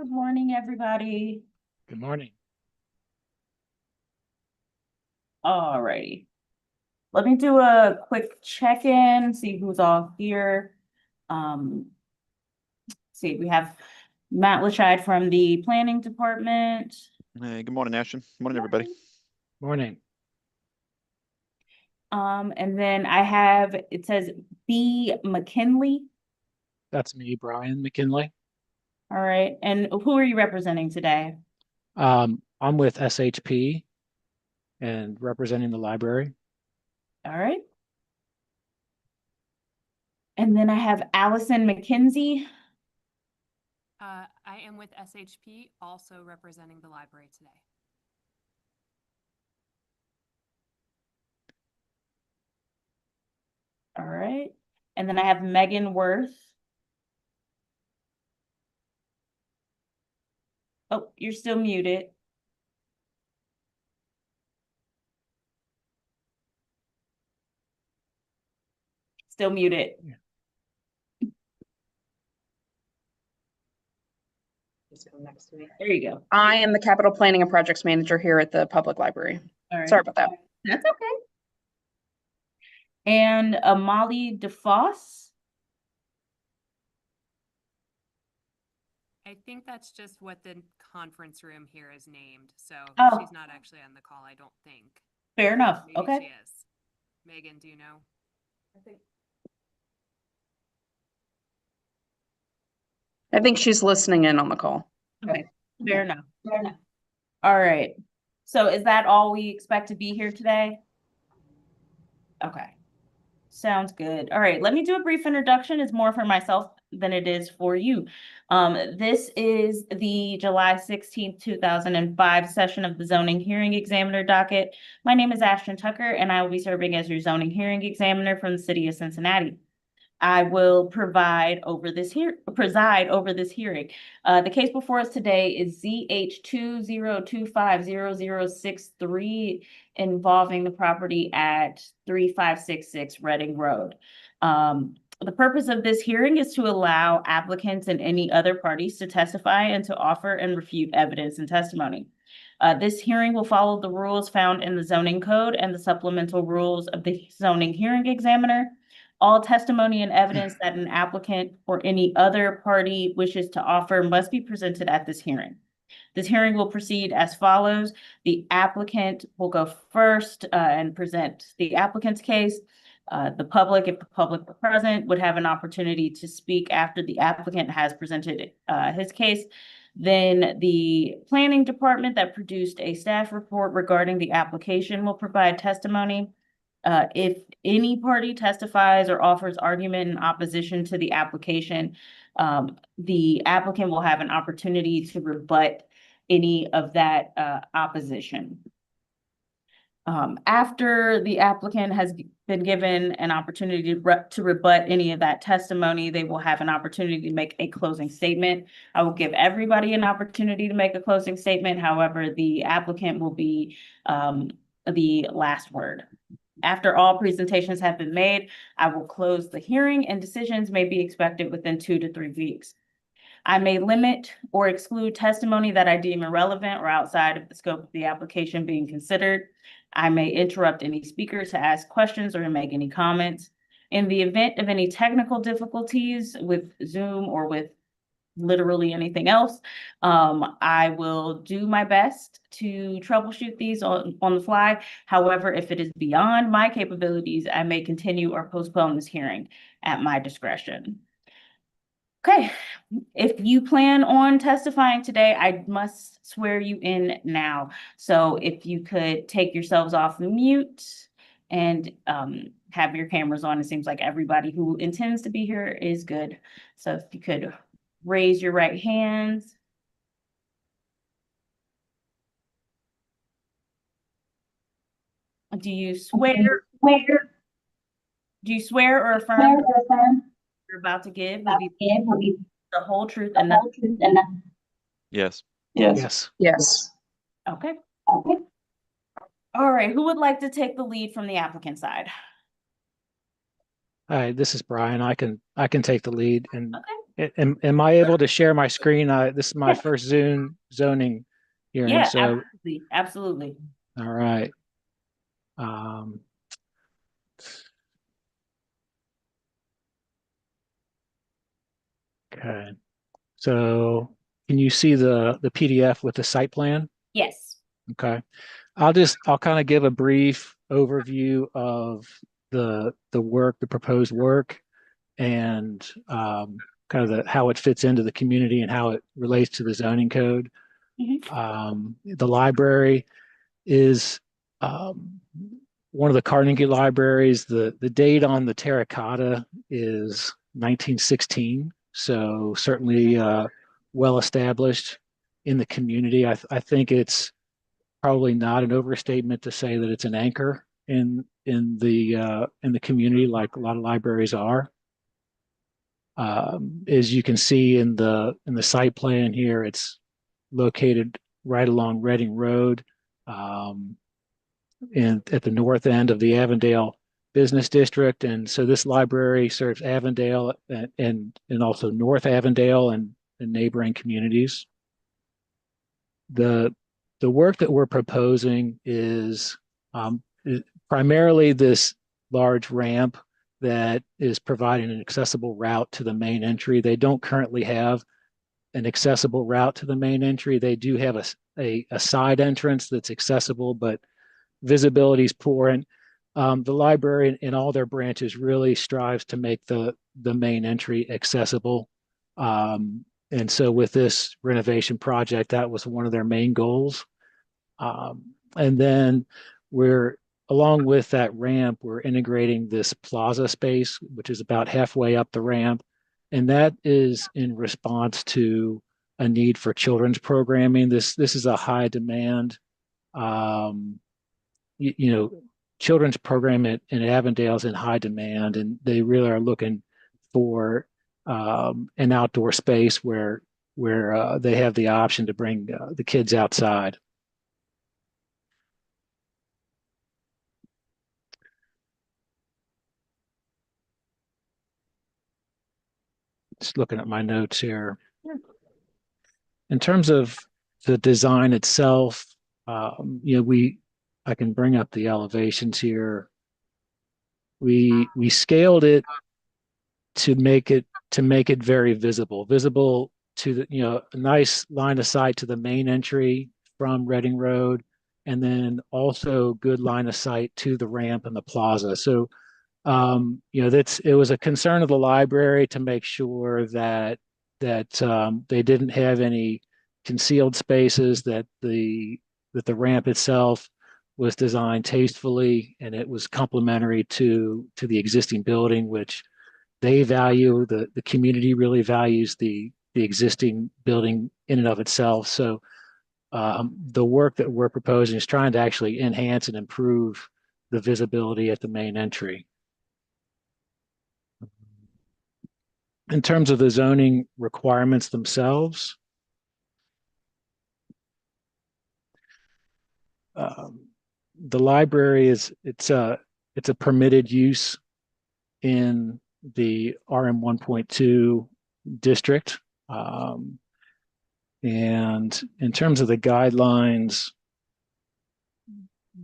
Good morning, everybody. Good morning. All righty. Let me do a quick check-in, see who's all here. See, we have Matt Lachide from the planning department. Hey, good morning, Ashton. Morning, everybody. Morning. And then I have, it says B. McKinley. That's me, Brian McKinley. All right. And who are you representing today? I'm with SHP and representing the library. All right. And then I have Allison McKenzie. I am with SHP, also representing the library today. All right. And then I have Megan Worth. Oh, you're still muted. Still muted. Just come next to me. There you go. I am the capital planning and projects manager here at the public library. All right. Sorry about that. That's okay. And Molly DeFoss. I think that's just what the conference room here is named, so Oh. she's not actually on the call, I don't think. Fair enough. Maybe Okay. she is. Megan, do you know? I think she's listening in on the call. Okay. Fair enough. Fair enough. All right. So is that all we expect to be here today? Okay. Sounds good. All right, let me do a brief introduction. It's more for myself than it is for you. This is the July 16th, 2005 session of the zoning hearing examiner docket. My name is Ashton Tucker, and I will be serving as your zoning hearing examiner from the city of Cincinnati. I will preside over this hearing. The case before us today is ZH20250063 involving the property at 3566 Reading Road. The purpose of this hearing is to allow applicants and any other parties to testify and to offer and refute evidence and testimony. This hearing will follow the rules found in the zoning code and the supplemental rules of the zoning hearing examiner. All testimony and evidence that an applicant or any other party wishes to offer must be presented at this hearing. This hearing will proceed as follows. The applicant will go first and present the applicant's case. The public, if the public were present, would have an opportunity to speak after the applicant has presented his case. Then the planning department that produced a staff report regarding the application will provide testimony. If any party testifies or offers argument in opposition to the application, the applicant will have an opportunity to rebut any of that opposition. After the applicant has been given an opportunity to rebut any of that testimony, they will have an opportunity to make a closing statement. I will give everybody an opportunity to make a closing statement. However, the applicant will be the last word. After all presentations have been made, I will close the hearing and decisions may be expected within 2 to 3 weeks. I may limit or exclude testimony that I deem irrelevant or outside of the scope of the application being considered. I may interrupt any speaker to ask questions or to make any comments. In the event of any technical difficulties with Zoom or with literally anything else, I will do my best to troubleshoot these on the fly. However, if it is beyond my capabilities, I may continue or postpone this hearing at my discretion. Okay, if you plan on testifying today, I must swear you in now. So if you could take yourselves off mute and have your cameras on. It seems like everybody who intends to be here is good. So if you could raise your right hands. Do you swear? Do you swear or affirm you're about to give will be the whole truth and nothing? Yes. Yes. Yes. Okay. All right. Who would like to take the lead from the applicant side? Hi, this is Brian. I can take the lead, and Okay. Am I able to share my screen? This is my first Zoom zoning hearing, Yeah, so, absolutely, absolutely. all right. Um, okay, so can you see the PDF with the site plan? Yes. Okay. I'll kind of give a brief overview of the work, the proposed work, and kind of how it fits into the community and how it relates to the zoning code. Mhm. The library is one of the Carnegie libraries. The date on the terracotta is 1916, so certainly well established in the community. I think it's probably not an overstatement to say that it's an anchor in the community, like a lot of libraries are. As you can see in the site plan here, it's located right along Reading Road, and at the north end of the Avondale Business District. And so this library serves Avondale and also North Avondale and neighboring communities. The the work that we're proposing is primarily this large ramp that is providing an accessible route to the main entry. They don't currently have an accessible route to the main entry. They do have a side entrance that's accessible, but visibility is poor. And the library in all their branches really strives to make the main entry accessible. And so with this renovation project, that was one of their main goals. And then we're along with that ramp, we're integrating this plaza space, which is about halfway up the ramp. And that is in response to a need for children's programming. This is a high demand, um, you know, children's program in Avondale is in high demand, and they really are looking for an outdoor space where they have the option to bring the kids outside. Just looking at my notes here. In terms of the design itself, I can bring up the elevations here. We scaled it to make it very visible to a nice line of sight to the main entry from Reading Road, and then also good line of sight to the ramp and the plaza. So it was a concern of the library to make sure that they didn't have any concealed spaces, that the ramp itself was designed tastefully and it was complementary to the existing building, which they value. The community really values the existing building in and of itself. So the work that we're proposing is trying to actually enhance and improve the visibility at the main entry. In terms of the zoning requirements themselves, the library it's a permitted use in the RM 1.2 district. And in terms of the guidelines,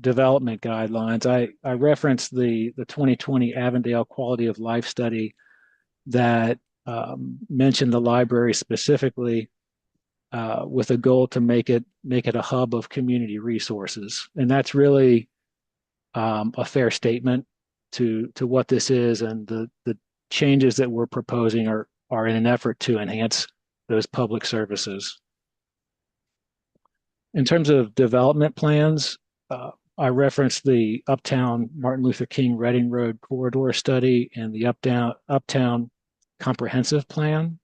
development guidelines, I referenced the 2020 Avondale Quality of Life Study that mentioned the library specifically with a goal to make it a hub of community resources, and that's really a fair statement to what this is, and the changes that we're proposing are in an effort to enhance those public services. In terms of development plans, I referenced the Uptown Martin Luther King Reading Road corridor study and the Uptown comprehensive plan.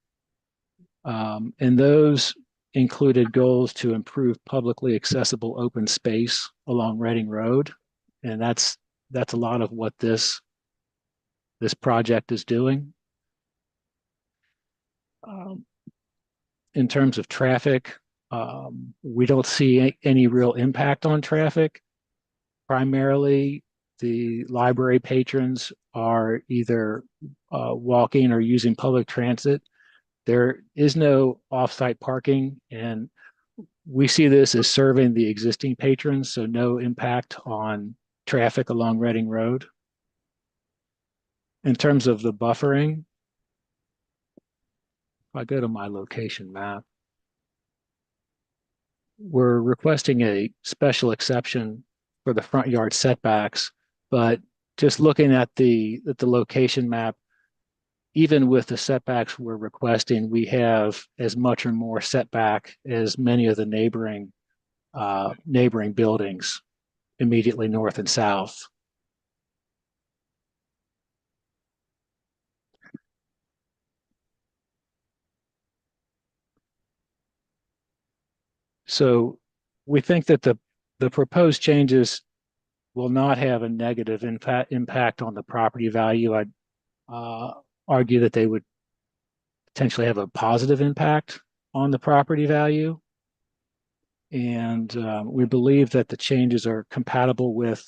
And those included goals to improve publicly accessible open space along Reading Road. And that's a lot of what this project is doing. In terms of traffic, we don't see any real impact on traffic. Primarily, the library patrons are either walking or using public transit. There is no off-site parking, and we see this as serving the existing patrons, so no impact on traffic along Reading Road. In terms of the buffering, if I go to my location map, we're requesting a special exception for the front yard setbacks, but just looking at the location map, even with the setbacks we're requesting, we have as much or more setback as many of the neighboring buildings immediately north and south. So we think that the proposed changes will not have a negative impact on the property value. I'd argue that they would potentially have a positive impact on the property value. And we believe that the changes are compatible with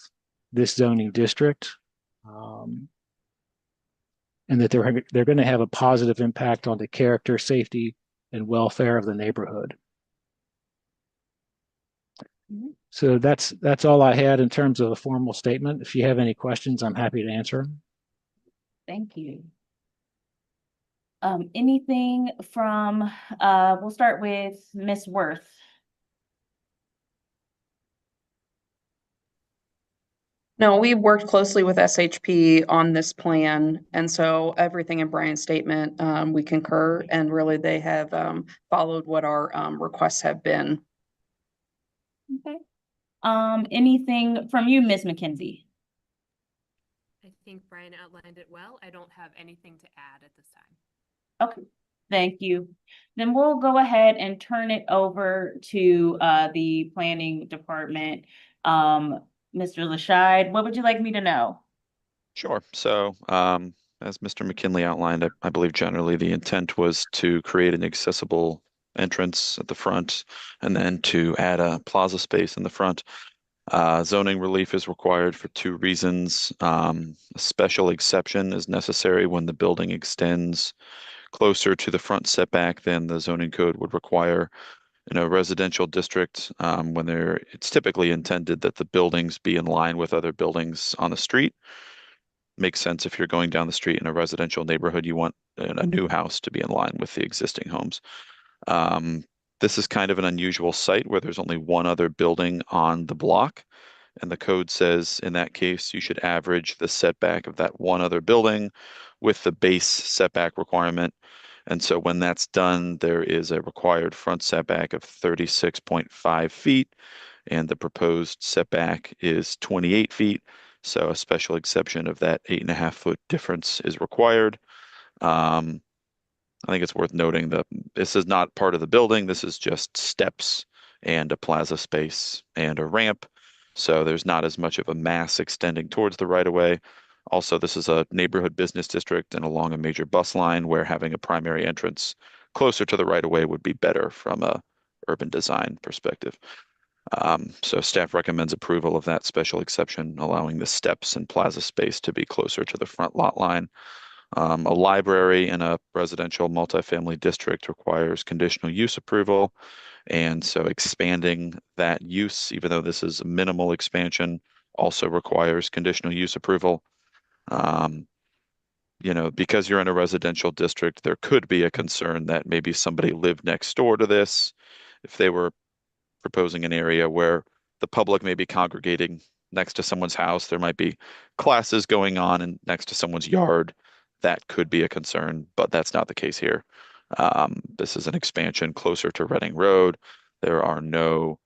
this zoning district, and that they're going to have a positive impact on the character, safety, and welfare of the neighborhood. So that's all I had in terms of a formal statement. If you have any questions, I'm happy to answer. Thank you. Anything from, we'll start with Ms. Worth. No, we worked closely with SHP on this plan, and so everything in Brian's statement, we concur, and really they have followed what our requests have been. Okay. Anything from you, Ms. McKenzie? I think Brian outlined it well. I don't have anything to add at this time. Okay, thank you. Then we'll go ahead and turn it over to the planning department. Mr. Lashide, what would you like me to know? Sure. So, as Mr. McKinley outlined, I believe generally the intent was to create an accessible entrance at the front and then to add a plaza space in the front. Zoning relief is required for two reasons. A special exception is necessary when the building extends closer to the front setback than the zoning code would require. In a residential district, when it's typically intended that the buildings be in line with other buildings on the street. Makes sense if you're going down the street in a residential neighborhood, you want a new house to be in line with the existing homes. This is kind of an unusual site where there's only one other building on the block. And the code says in that case, you should average the setback of that one other building with the base setback requirement. And so when that's done, there is a required front setback of 36.5 feet, and the proposed setback is 28 feet. So a special exception of that 8.5-foot difference is required. I think it's worth noting that this is not part of the building. This is just steps and a plaza space and a ramp. So there's not as much of a mass extending towards the right of way. Also, this is a neighborhood business district and along a major bus line where having a primary entrance closer to the right of way would be better from a urban design perspective. So staff recommends approval of that special exception, allowing the steps and plaza space to be closer to the front lot line. A library in a residential multifamily district requires conditional use approval. And so expanding that use, even though this is a minimal expansion, also requires conditional use approval. Because you're in a residential district, there could be a concern that maybe somebody lived next door to this. If they were proposing an area where the public may be congregating next to someone's house, there might be classes going on and next to someone's yard. That could be a concern, but that's not the case here. This is an expansion closer to Reading Road. There are no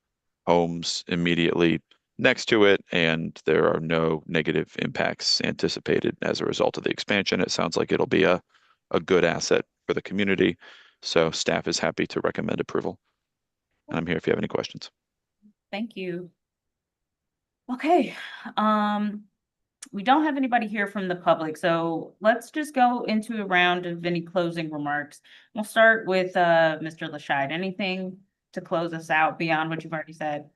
homes immediately next to it, and there are no negative impacts anticipated as a result of the expansion. It sounds like it'll be a good asset for the community. So staff is happy to recommend approval. And I'm here if you have any questions. Thank you. Okay, we don't have anybody here from the public, so let's just go into a round of any closing remarks. We'll start with Mr. Lashide. Anything to close us out beyond what you've already said?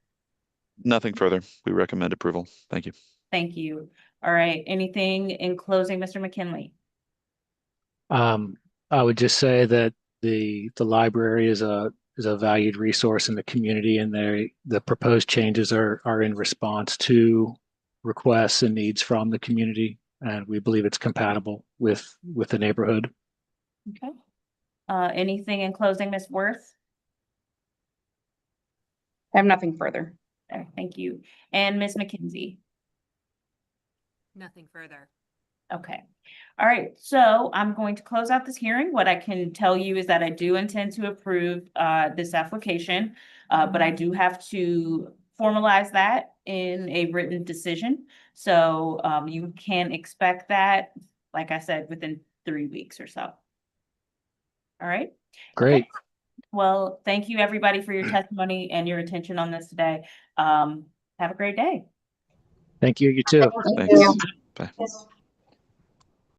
Nothing further. We recommend approval. Thank you. Thank you. All right, anything in closing, Mr. McKinley? I would just say that the library is a valued resource in the community, and the proposed changes are in response to requests and needs from the community, and we believe it's compatible with the neighborhood. Okay. Anything in closing, Ms. Worth? I have nothing further. Okay, thank you. And Ms. McKenzie? Nothing further. Okay. All right. So I'm going to close out this hearing. What I can tell you is that I do intend to approve this application, but I do have to formalize that in a written decision. So you can expect that, like I said, within 3 weeks or so. All right. Great. Well, thank you, everybody, for your testimony and your attention on this today. Have a great day. Thank you. You too. Thanks. Bye.